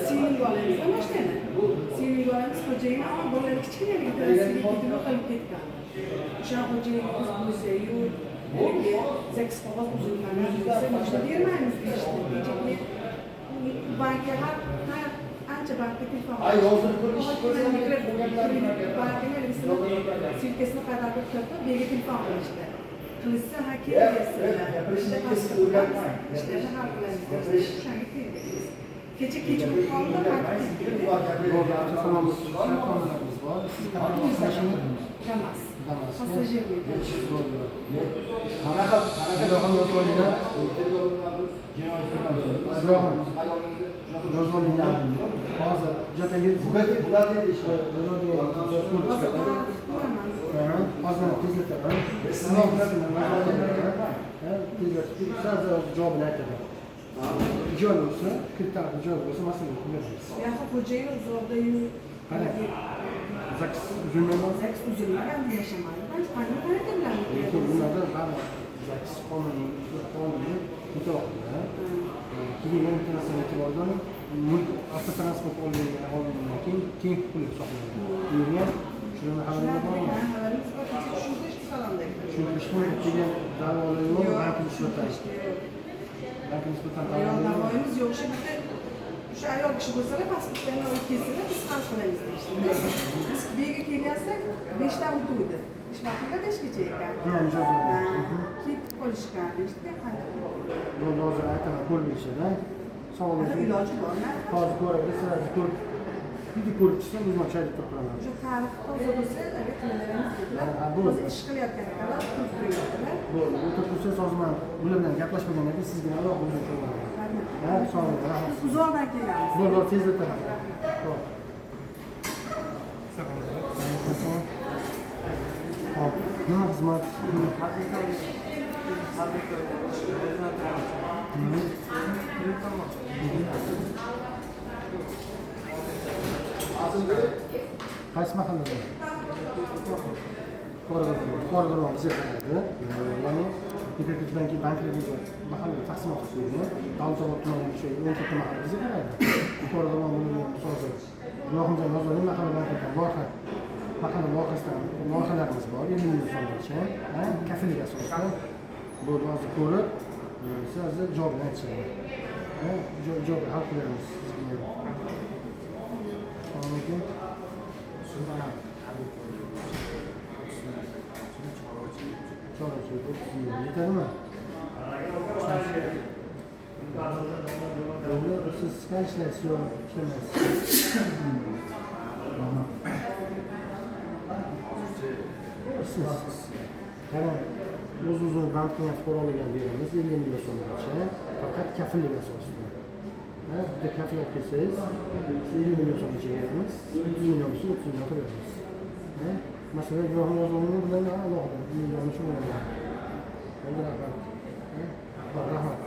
Siyling olamiz, mashina. Siyling olamiz, xo'jayin ama bolalar kichkinaligida siyling ketib qolib ketgan. O'sha xo'jayin o'zi-o'zi seks qog'oz uzilganini desa, mashina bermaymiz deyishdi. Bankga har ancha bankga telefon silkasini qaytarib turib, bega telefon qilishdi. Qilsa ha kelaversinlar. Ishlarni hal qilamiz. O'shanga keldik. Kecha kechqurun qoldi, Damas. Passajirlik. Joy bo'lsa, kirtarib joy bo'lsa, masalan, qilamiz. Yaxshi xo'jayin uzoqda-yu. Zaks uzilmagan. Zaks uzilmagan yashamaydi. Qanday harakatlanadi? Bunlarda ham zaks qonuni mutlaqo. Keyin yana bitta narsani e'tibordan mulk avtotransport olgandan keyin pul hisoblanadi. Uyga shuni xabaringiz bormi? Shunga ishonib kelgan da'volar yo'q, bankni ishlatadi. Da'voyimiz yo'q. O'sha ayol kishi bo'lsalar, pasportlarni olib kelsalar, biz hal qilamiz deyishdi. Biz bega kelyapsak, 5 dan o'tuvdi. Ish vaqtida 5 gacha ekan. Ketib qolishgan deyishdi. Bu hozir aytaman, ko'rmishida. Sog'liq iloji bormi? Hozir ko'rasiz, ko'rib. Video ko'rib chiqsam, o'zim chayib turaman. O'sha tarix toza bo'lsa, agar qilaveramiz dedilar. Hozir ish qilayotgan ekanlar, turib turibdilar. Bo'ldi. O'tirib hozir men bular bilan gaplashmagandan keyin sizga aloqa o'rnataman. Ha, sog'lik, rahmat. Uzoqdan kelamiz. Bo'ldi, tezda taraman. Hop. Nima xizmat? Qaysi mahallada? Qo'rg'on bizga qaraydi. Ya'ni Peterburgdan keyin banklarga mahalla taqsimot qilingan. Davlatobod tumaniga shu 10 ta mahalla bizga qaraydi. Qo'rg'on bo'lgan hozir. Yo'qimda yozilgan mahalla bankidan loyiha. Mahalla loyihalarimiz bor. 50 ming so'mgacha, kafillik asosida bu hozir ko'rib, sizni javobni aytishadi. Javob hal qilamiz sizga. Assalomu yetadimi? Siz qancha ishlaysiz yo ishlamaysiz? Qarang, o'z-o'zini bankdan fuqarolarga beramiz, 50 ming so'mgacha, faqat kafillik asosida. Bitta kafillik qilsangiz, 50 ming so'mgacha beramiz, 30 million bo'lsa 30 million beramiz. Masalan, guvohni yozganini bilan alohida, million shu bilan. Rahmat.